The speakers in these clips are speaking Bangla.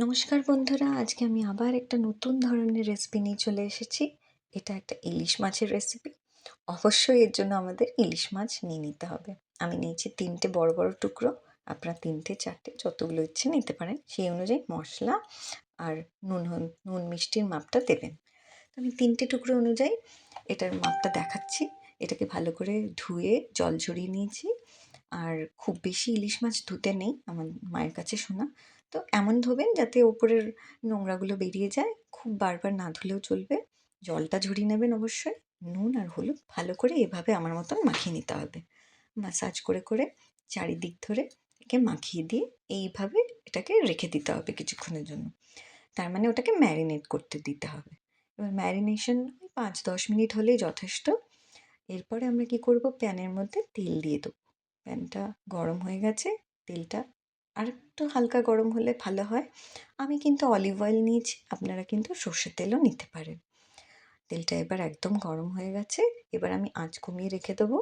নমস্কার বন্ধুরা, আজকে আমি আবার একটা নতুন ধরনের রেসিপি নিয়ে চলে এসেছি। এটা একটা ইলিশ মাছের রেসিপি। অবশ্যই এর জন্য আমাদের ইলিশ মাছ নিয়ে নিতে হবে। আমি নিয়েছি ৩টে বড় বড় টুকরো। আপনারা ৩টে ৪টে যতগুলো ইচ্ছে নিতে পারেন। সেই অনুযায়ী মশলা আর নুন মিষ্টির মাপটা দেবেন। তো আমি ৩টে টুকরো অনুযায়ী এটার মাপটা দেখাচ্ছি। এটাকে ভালো করে ধুয়ে জল ঝরিয়ে নিয়েছি। আর খুব বেশি ইলিশ মাছ ধুতে নেই, আমার মায়ের কাছে শোনা। তো এমন ধোবেন যাতে ওপরের নোংরাগুলো বেরিয়ে যায়। খুব বারবার না ধুলেও চলবে। জলটা ঝরিয়ে নেবেন অবশ্যই। নুন আর হলুদ ভালো করে এভাবে আমার মতন মাখিয়ে নিতে হবে। মাসাজ করে করে চারিদিক ধরে একে মাখিয়ে দিয়ে এইভাবে এটাকে রেখে দিতে হবে কিছুক্ষণের জন্য। তার মানে ওটাকে ম্যারিনেট করতে দিতে হবে। এবার ম্যারিনেশন ওই ৫-১০ মিনিট হলেই যথেষ্ট। এরপরে আমরা কি করব, প্যানের মধ্যে তেল দিয়ে দেবো। প্যানটা গরম হয়ে গেছে। তেলটা আরেকটু হালকা গরম হলে ভালো হয়। আমি কিন্তু অলিভ অয়েল নিয়েছি, আপনারা কিন্তু সর্ষের তেলও নিতে পারেন। তেলটা এবার একদম গরম হয়ে গেছে। এবার আমি আঁচ কমিয়ে রেখে দেবো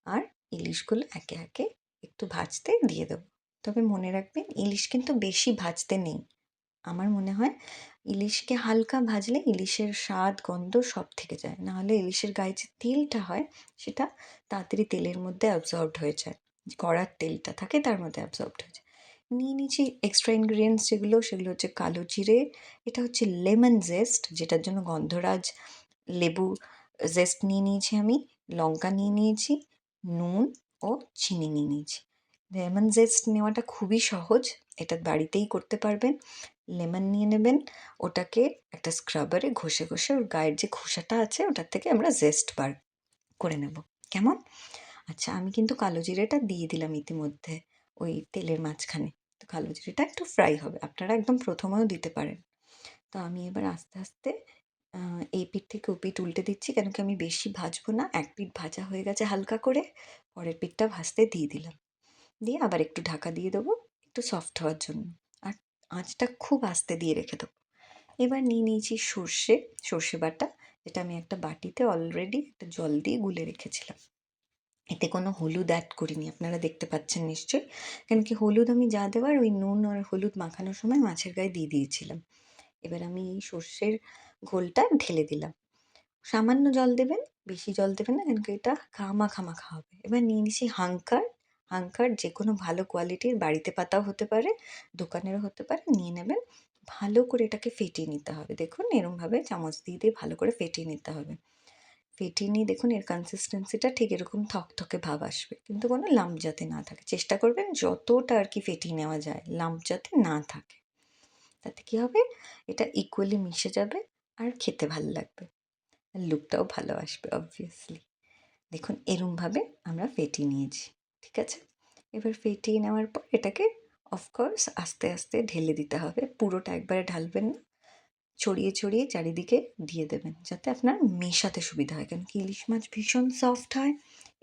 আর ইলিশগুলো একে একে একটু ভাজতে দিয়ে দেবো। তবে মনে রাখবেন, ইলিশ কিন্তু বেশি ভাজতে নেই। আমার মনে হয় ইলিশকে হালকা ভাজলে ইলিশের স্বাদ গন্ধ সব থেকে যায়, নাহলে ইলিশের গায়ে যে তেলটা হয় সেটা তাড়াতাড়ি তেলের মধ্যে অ্যাবজর্বড হয়ে যায়। কড়ার তেলটা থাকে তার মধ্যে অ্যাবজর্বড হয়ে যায়। নিয়ে নিয়েছি এক্সট্রা ইনগ্রিডিয়েন্টস সেগুলো হচ্ছে কালো জিরে, এটা হচ্ছে লেমন জেস্ট যেটার জন্য গন্ধরাজ লেবু জেস্ট নিয়ে নিয়েছি আমি, লঙ্কা নিয়ে নিয়েছি, নুন ও চিনি নিয়ে নিয়েছি। লেমন জেস্ট নেওয়াটা খুবই সহজ, এটা বাড়িতেই করতে পারবেন। লেমন নিয়ে নেবেন, ওটাকে একটা স্ক্রাবারে ঘষে ঘষে ওর গায়ের যে খোসাটা আছে ওটার থেকে আমরা জেস্ট বার করে নেব। কেমন? আচ্ছা, আমি কিন্তু কালো জিরেটা দিয়ে দিলাম ইতিমধ্যে ওই তেলের মাঝখানে। তো কালো জিরেটা একটু ফ্রাই হবে, আপনারা একদম প্রথমেও দিতে পারেন। তো আমি এবার আস্তে আস্তে এই পিঠ থেকে ও পিঠ উল্টে দিচ্ছি, কেন কি আমি বেশি ভাজবো না। এক পিঠ ভাজা হয়ে গেছে হালকা করে, পরের পিঠটা ভাজতে দিয়ে দিলাম। দিয়ে আবার একটু ঢাকা দিয়ে দেবো একটু সফট হওয়ার জন্য। আর আঁচটা খুব আস্তে দিয়ে রেখে দেবো। এবার নিয়ে নিয়েছি সর্ষে বাটা, যেটা আমি একটা বাটিতে অলরেডি একটা জল দিয়ে গুলে রেখেছিলাম। এতে কোনো হলুদ অ্যাড করিনি, আপনারা দেখতে পাচ্ছেন নিশ্চয়ই। কেন কি হলুদ আমি যা দেওয়ার ওই নুন আর হলুদ মাখানোর সময় মাছের গায়ে দিয়ে দিয়েছিলাম। এবার আমি এই সর্ষের ঘোলটা ঢেলে দিলাম। সামান্য জল দেবেন, বেশি জল দেবেন না, কেন কি এটা মাখা মাখা হবে। এবার নিয়ে নিয়েছি হাঙ্কার যে কোনো ভালো কোয়ালিটির, বাড়িতে পাতাও হতে পারে, দোকানেরও হতে পারে, নিয়ে নেবেন। ভালো করে এটাকে ফেটিয়ে নিতে হবে। দেখুন এরমভাবে চামচ দিয়ে দিয়ে ভালো করে ফেটিয়ে নিতে হবে। ফেটিয়ে নিয়ে দেখুন এর কনসিস্টেন্সিটা ঠিক এরকম থকথকে ভাব আসবে, কিন্তু কোনো লাম্প যাতে না থাকে। চেষ্টা করবেন যতটা আর কি ফেটিয়ে নেওয়া যায় লাম্প যাতে না থাকে। তাতে কী হবে, এটা ইকুয়ালি মিশে যাবে আর খেতে ভালো লাগবে, আর লুকটাও ভালো আসবে অবভিয়াসলি। দেখুন এরমভাবে আমরা ফেটিয়ে নিয়েছি, ঠিক আছে। এবার ফেটিয়ে নেওয়ার পর এটাকে অফকোর্স আস্তে আস্তে ঢেলে দিতে হবে, পুরোটা একবারে ঢালবেন না। ছড়িয়ে ছড়িয়ে চারিদিকে দিয়ে দেবেন যাতে আপনার মেশাতে সুবিধা হয়, কারণ কি ইলিশ মাছ ভীষণ সফট হয়,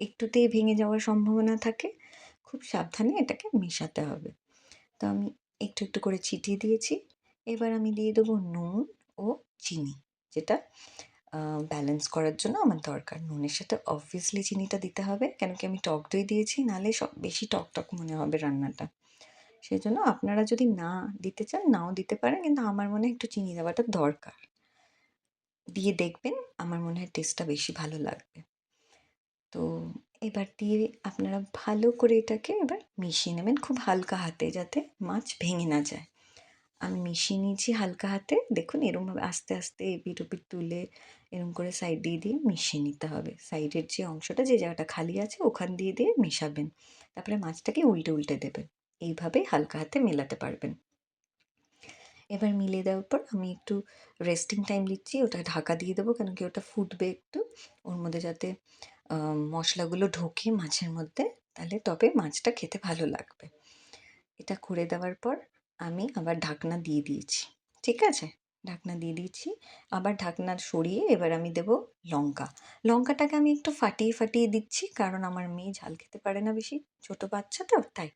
একটুতেই ভেঙে যাওয়ার সম্ভাবনা থাকে। খুব সাবধানে এটাকে মেশাতে হবে। তো আমি একটু একটু করে ছিটিয়ে দিয়েছি। এবার আমি দিয়ে দেবো নুন ও চিনি, যেটা ব্যালেন্স করার জন্য আমার দরকার। নুনের সাথে অবভিয়াসলি চিনিটা দিতে হবে, কেন কি আমি টক দই দিয়েছি, নাহলে সব বেশি টক টক মনে হবে রান্নাটা। সেই জন্য আপনারা যদি না দিতে চান নাও দিতে পারেন, কিন্তু আমার মনে হয় একটু চিনি দেওয়াটা দরকার। দিয়ে দেখবেন, আমার মনে হয় টেস্টটা বেশি ভালো লাগবে। তো এবার দিয়ে আপনারা ভালো করে এটাকে এবার মিশিয়ে নেবেন খুব হালকা হাতে, যাতে মাছ ভেঙে না যায়। আমি মিশিয়ে নিয়েছি হালকা হাতে। দেখুন এরমভাবে আস্তে আস্তে এপিঠ ওপিঠ তুলে এরম করে সাইড দিয়ে দিয়ে মিশিয়ে নিতে হবে। সাইডের যে অংশটা, যে জায়গাটা খালি আছে ওখান দিয়ে দিয়ে মেশাবেন। তারপরে মাছটাকে উল্টে উল্টে দেবেন। এইভাবে হালকা হাতে মেলাতে পারবেন। এবার মিলিয়ে দেওয়ার পর আমি একটু রেস্টিং টাইম দিচ্ছি, ওটা ঢাকা দিয়ে দেবো, কেন কি ওটা ফুটবে একটু, ওর মধ্যে যাতে মশলাগুলো ঢোকে মাছের মধ্যে, তাহলে তবে মাছটা খেতে ভালো লাগবে। এটা করে দেওয়ার পর আমি আবার ঢাকনা দিয়ে দিয়েছি, ঠিক আছে। ঢাকনা দিয়ে দিয়েছি, আবার ঢাকনা সরিয়ে এবার আমি দেবো লঙ্কাটাকে আমি একটু ফাটিয়ে ফাটিয়ে দিচ্ছি, কারণ আমার মেয়ে ঝাল খেতে পারে না বেশি, ছোটো বাচ্চা তো তাই।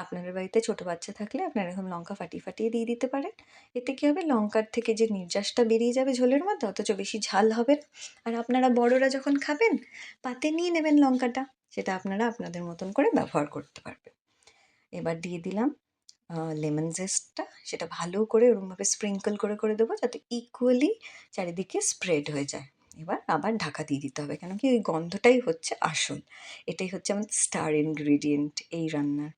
আপনাদের বাড়িতে ছোটো বাচ্চা থাকলে আপনারা এরকম লঙ্কা ফাটিয়ে ফাটিয়ে দিয়ে দিতে পারেন। এতে কী হবে, লঙ্কার থেকে যে নির্যাসটা বেরিয়ে যাবে ঝোলের মধ্যে, অথচ বেশি ঝাল হবে না। আর আপনারা বড়রা যখন খাবেন পাতে নিয়ে নেবেন লঙ্কাটা, সেটা আপনারা আপনাদের মতন করে ব্যবহার করতে পারবেন। এবার দিয়ে দিলাম লেমন জেস্টটা সেটা ভালো করে ওরমভাবে স্প্রিঙ্কল করে করে দেবো যাতে ইকুয়ালি চারিদিকে স্প্রেড হয়ে যায়। এবার আবার ঢাকা দিয়ে দিতে হবে, কেন কি ওই গন্ধটাই হচ্ছে আসল, এটাই হচ্ছে আমাদের স্টার ইনগ্রিডিয়েন্ট এই রান্নার।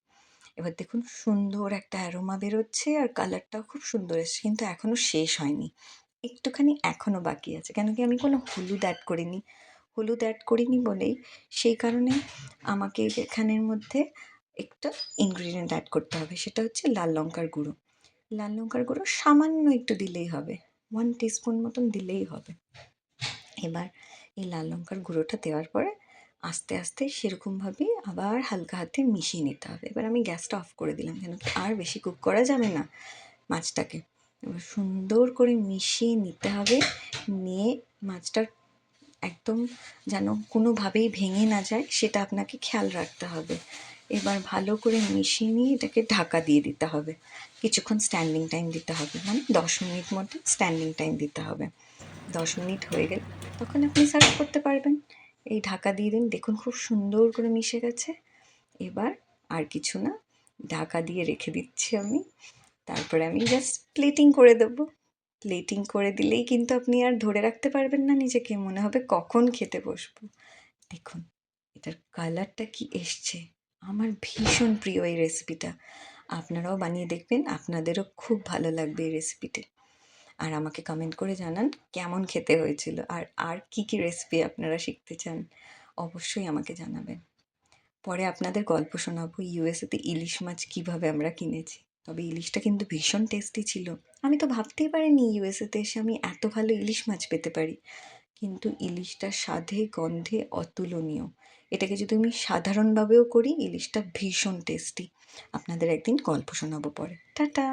এবার দেখুন সুন্দর একটা অ্যারোমা বেরোচ্ছে আর কালারটাও খুব সুন্দর এসছে, কিন্তু এখনও শেষ হয়নি, একটুখানি এখনও বাকি আছে, কেন কি আমি কোনো হলুদ অ্যাড করিনি। হলুদ অ্যাড করিনি বলেই সেই কারণে আমাকে এখানের মধ্যে একটা ইনগ্রিডিয়েন্ট অ্যাড করতে হবে, সেটা হচ্ছে লাল লঙ্কার গুঁড়ো। লাল লঙ্কার গুঁড়ো সামান্য একটু দিলেই হবে, 1 টিস্পুন মতন দিলেই হবে। এবার এই লাল লঙ্কার গুঁড়োটা দেওয়ার পরে আস্তে আস্তে সেরকমভাবেই আবার হালকা হাতে মিশিয়ে নিতে হবে। এবার আমি গ্যাসটা অফ করে দিলাম, কেন কি আর বেশি কুক করা যাবে না মাছটাকে। এবার সুন্দর করে মিশিয়ে নিতে হবে, নিয়ে মাছটার একদম যেন কোনোভাবেই ভেঙে না যায় সেটা আপনাকে খেয়াল রাখতে হবে। এবার ভালো করে মিশিয়ে নিয়ে এটাকে ঢাকা দিয়ে দিতে হবে, কিছুক্ষণ স্ট্যান্ডিং টাইম দিতে হবে, মানে 10 মিনিট মতো স্ট্যান্ডিং টাইম দিতে হবে। 10 মিনিট হয়ে গেলে তখন আপনি সার্ভ করতে পারবেন। এই ঢাকা দিয়ে দিন, দেখুন খুব সুন্দর করে মিশে গেছে। এবার আর কিছু না, ঢাকা দিয়ে রেখে দিচ্ছি আমি, তারপরে আমি জাস্ট প্লেটিং করে দেবো। প্লেটিং করে দিলেই কিন্তু আপনি আর ধরে রাখতে পারবেন না নিজেকে, মনে হবে কখন খেতে বসবো। দেখুন এটার কালারটা কি এসছে, আমার ভীষণ প্রিয় এই রেসিপিটা। আপনারাও বানিয়ে দেখবেন, আপনাদেরও খুব ভালো লাগবে এই রেসিপিটি। আর আমাকে কমেন্ট করে জানান কেমন খেতে হয়েছিল, আর আর কী কী রেসিপি আপনারা শিখতে চান অবশ্যই আমাকে জানাবেন। পরে আপনাদের গল্প শোনাবো ইউএসএতে ইলিশ মাছ কীভাবে আমরা কিনেছি। তবে ইলিশটা কিন্তু ভীষণ টেস্টি ছিল, আমি তো ভাবতেই পারিনি ইউএসএতে এসে আমি এত ভালো ইলিশ মাছ পেতে পারি। কিন্তু ইলিশটা স্বাদে গন্ধে অতুলনীয়, এটাকে যদি আমি সাধারণভাবেও করি ইলিশটা ভীষণ টেস্টি। আপনাদের একদিন গল্প শোনাবো পরে। টাটা।